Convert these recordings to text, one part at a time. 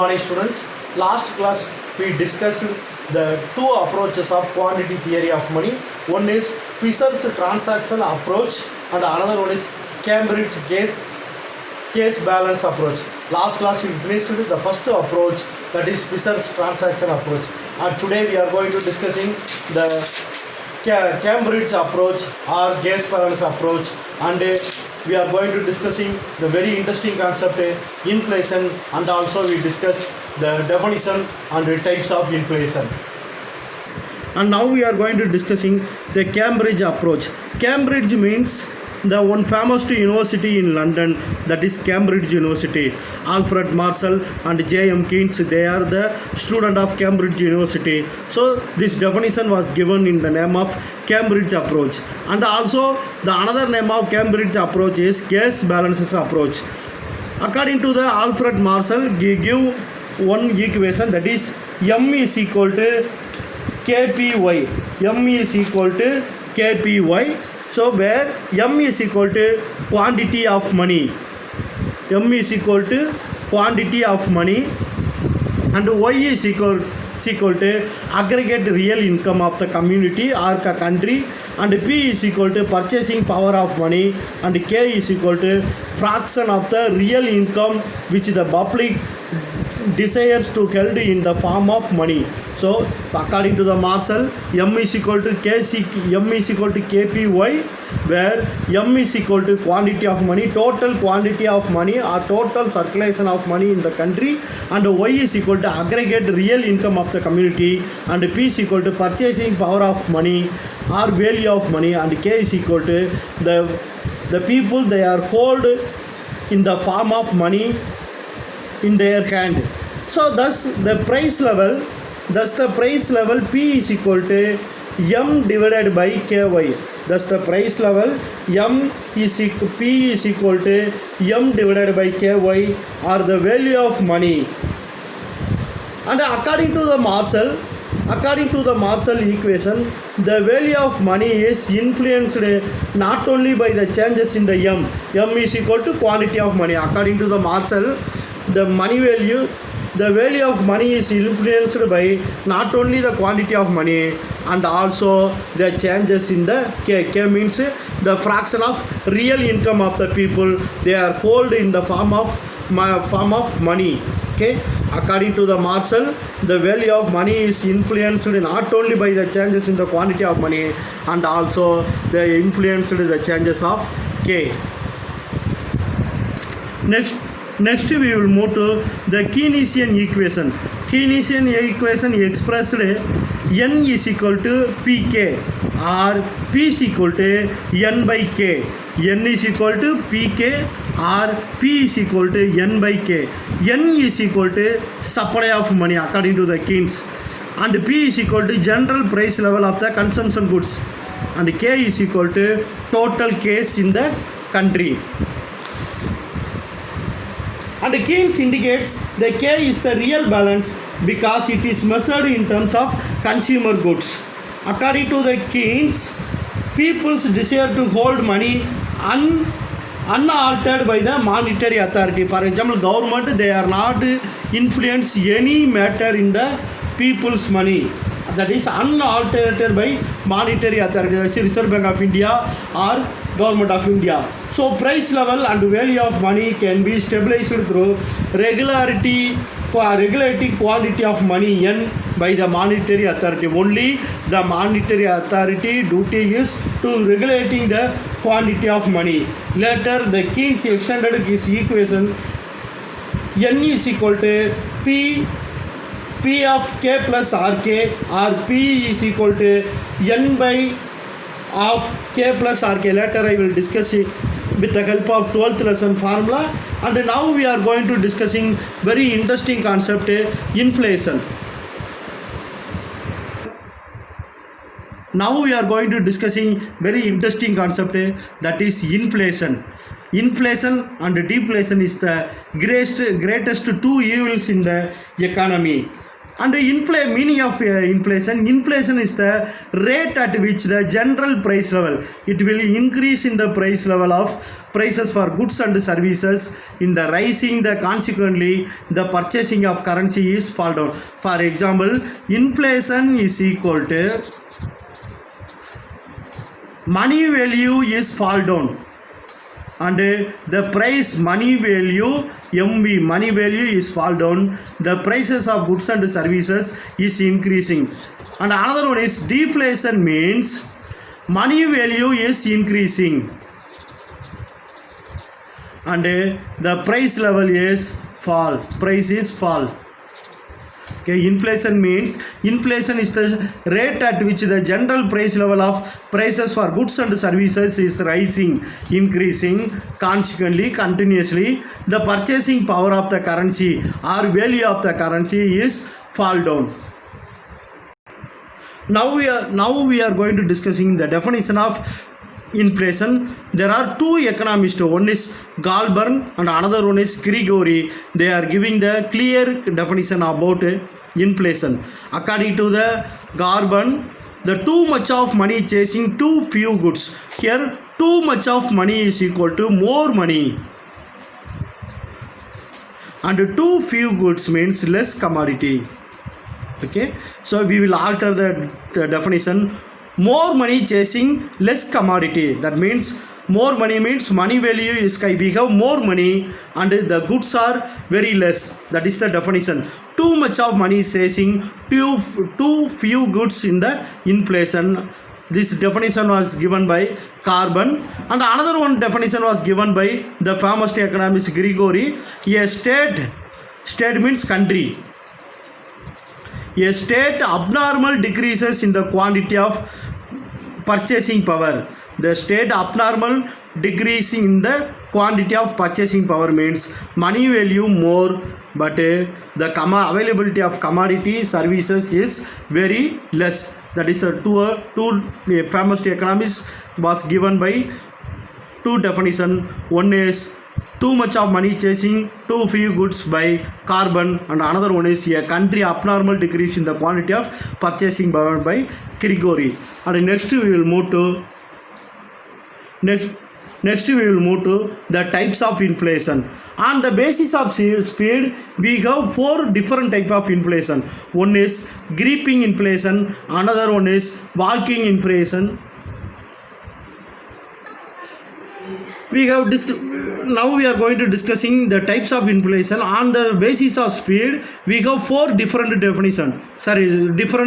morning students. Last class we discussed the two approaches of quantity theory of money. One is Fisher's transaction approach and another one is Cambridge case balance approach. Last class we finished the first approach, that is Fisher's transaction approach, and today we are going to discussing the Cambridge approach or case balance approach, and we are going to discussing the very interesting concept inflation, and also we discuss the definition and the types of inflation. And now we are going to discussing the Cambridge approach. Cambridge means the one famous university in London, that is Cambridge University. Alfred Marshall and J.M. Keynes, they are the student of Cambridge University. So this definition was given in the name of Cambridge approach. And also the another name of Cambridge approach is case balances approach. According to the Alfred Marshall, give one equation, that is M is equal to KPY. M is equal to KPY. So where M is equal to quantity of money. M is equal to quantity of money, and Y is equal to aggregate real income of the community or country, and P is equal to purchasing power of money, and K is equal to fraction of the real income which the public desires to held in the form of money. So according to the Marshall, M is equal to KPY, where M is equal to quantity of money, total quantity of money or total circulation of money in the country, and Y is equal to aggregate real income of the community, and P is equal to purchasing power of money or value of money, and K is equal to the people they are hold in the form of money in their hand. So thus the price level P is equal to M divided by KY. Thus the price level P is equal to M divided by KY, or the value of money. And according to the Marshall equation, the value of money is influenced not only by the changes in the M is equal to quantity of money. According to the Marshall, the value of money is influenced by not only the quantity of money and also the changes in the K. K means the fraction of real income of the people they are hold in the form of money. Okay, according to the Marshall, the value of money is influenced not only by the changes in the quantity of money and also the influenced the changes of K. Next we will move to the Keynesian equation. Keynesian equation expressed N is equal to Pk or P is equal to N by K. N is equal to Pk or P is equal to N by K. N is equal to supply of money according to the Keynes, and P is equal to general price level of the consumption goods, and K is equal to total case in the country. And Keynes indicates the K is the real balance because it is measured in terms of consumer goods. According to the Keynes, people's desire to hold money unaltered by the monetary authority. For example, government, they are not influence any matter in the people's money. That is unaltered by monetary authority, that is Reserve Bank of India or Government of India. So price level and value of money can be stabilized through regulating quantity of money N by the monetary authority. Only the monetary authority duty is to regulating the quantity of money. Later the Keynes extended his equation N is equal to P of K plus RK, or P is equal to N by of K plus RK. Later I will discuss it with the help of 12th lesson formula. And now we are going to discussing very interesting concept, inflation. Now we are going to discussing very interesting concept, that is inflation. Inflation and deflation is the greatest two evils in the economy. And meaning of inflation is the rate at which the general price level, it will increase in the price level of prices for goods and services in the rising, the consequently the purchasing of currency is fall down. For example, inflation is equal to money value is fall down, and the price money value MV money value is fall down, the prices of goods and services is increasing. And another one is deflation, means money value is increasing and the price level is fall, price is fall. Okay, inflation means inflation is the rate at which the general price level of prices for goods and services is rising, increasing, consequently continuously the purchasing power of the currency or value of the currency is fall down. Now we are going to discussing the definition of inflation. There are two economists, one is Goldberg and another one is Gregory. They are giving the clear definition about inflation. According to the Goldberg, the too much of money chasing too few goods. Here too much of money is equal to more money, and too few goods means less commodity. Okay, so we will alter the definition. More money chasing less commodity, that means more money means money value is high, we have more money and the goods are very less. That is the definition. Too much of money chasing too few goods in the inflation. This definition was given by Carbon, and another one definition was given by the famous economist Gregory. A state means country. A state abnormal decreases in the quantity of purchasing power. The state abnormal decreasing in the quantity of purchasing power means money value more, but the availability of commodity services is very less. That is two famous economists was given by two definition. One is too much of money chasing too few goods by Carbon, and another one is a country abnormal decrease in the quantity of purchasing power by Gregory. And next we will move to the types of inflation. On the basis of speed, we have four different types of inflation. One is creeping inflation, another one is walking inflation. Now we are going to discussing the types of inflation. On the basis of speed, we have four different different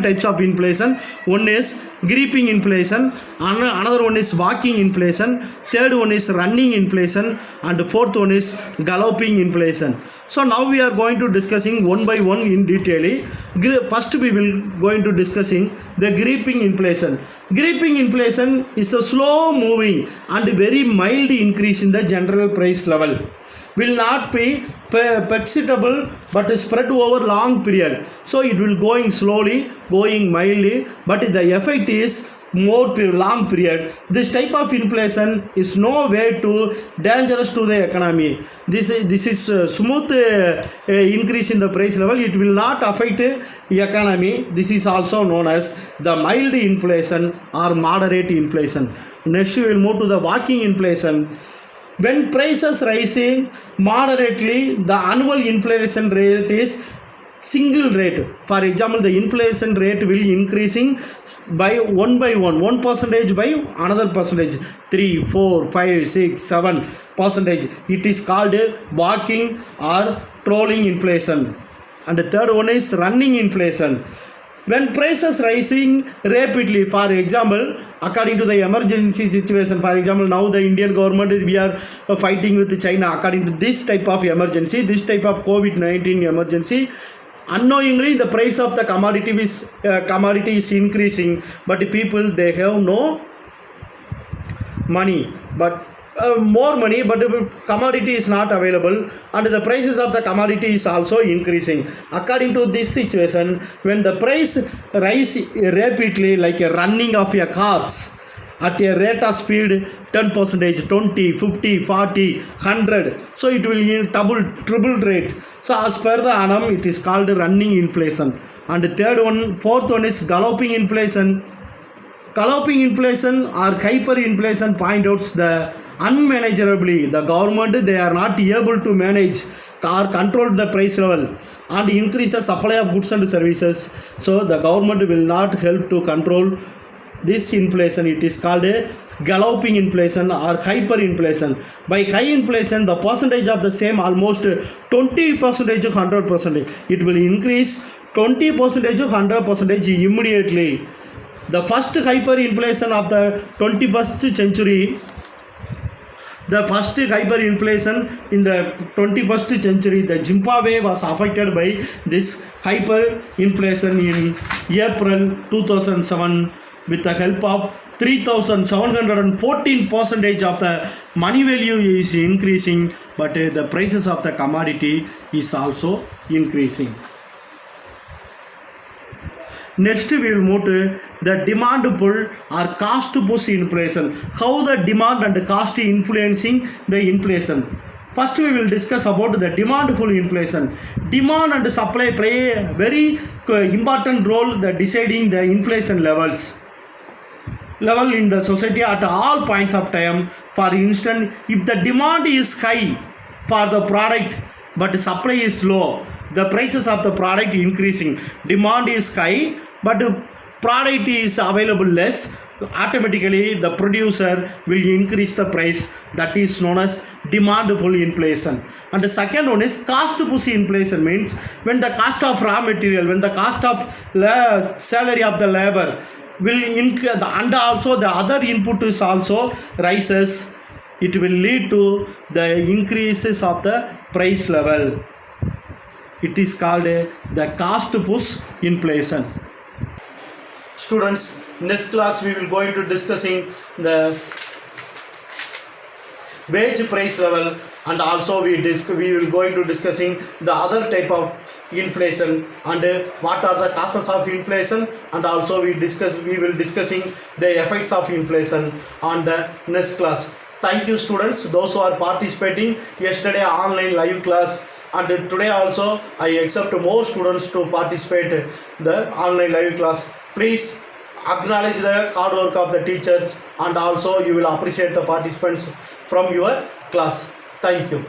types of inflation. One is creeping inflation, another one is walking inflation, third one is running inflation, and the fourth one is galloping inflation. So now we are going to discussing one by one in detail. First we will going to discussing the creeping inflation. Creeping inflation is a slow moving and very mild increase in the general price level. Will not be perceptible but spread over long period. So it will going slowly, going mildly, but the effect is more long period. This type of inflation is no way too dangerous to the economy. This is smooth increase in the price level. It will not affect the economy. This is also known as the mild inflation or moderate inflation. Next we will move to the walking inflation. When prices rising moderately, the annual inflation rate is single rate. For example, the inflation rate will increasing by 1% by another percentage, 3, 4, 5, 6, 7%. It is called walking or trolling inflation. And the third one is running inflation. When prices rising rapidly, for example, according to the emergency situation, for example, now the Indian government, we are fighting with China. According to this type of emergency, this type of COVID-19 emergency, unknowingly the price of the commodity is increasing, but people, they have no money, but more money, but commodity is not available, and the prices of the commodity is also increasing. According to this situation, when the price rise rapidly, like a running of a cars at a rate of speed 10%, 20, 50, 40, 100, so it will in triple rate. So as per the annum, it is called running inflation. and fourth one is galloping inflation. Galloping inflation or hyperinflation point out the unmanageably. The government, they are not able to manage or control the price level and increase the supply of goods and services. So the government will not help to control this inflation. It is called a galloping inflation or hyperinflation. By high inflation, the percentage of the same almost 20% to 100%. It will increase 20% to 100% immediately. The first hyperinflation of the 21st century, the first hyperinflation in the 21st century, the Zimbabwe was affected by this hyperinflation in April 2007 with the help of 3,714% of the money value is increasing, but the prices of the commodity is also increasing. Next, we will move to the demand pull or cost push inflation. How the demand and cost influencing the inflation. First, we will discuss about the demand pull inflation. Demand and supply play a very important role in deciding the inflation level in the society at all points of time. For instance, if the demand is high for the product but supply is low, the prices of the product increasing. Demand is high but product is available less, automatically the producer will increase the price. That is known as demand pull inflation. And the second one is cost push inflation, means when the cost of raw material, when the cost of salary of the labor will increase and also the other input is also rises, it will lead to the increases of the price level. It is called the cost push inflation. Students, next class we will going to discussing the wage price level, and also we will going to discussing the other type of inflation and what are the causes of inflation, and also we will discussing the effects of inflation on the next class. Thank you students, those who are participating yesterday online live class, and today also I accept more students to participate the online live class. Please acknowledge the hard work of the teachers, and also you will appreciate the participants from your class. Thank you.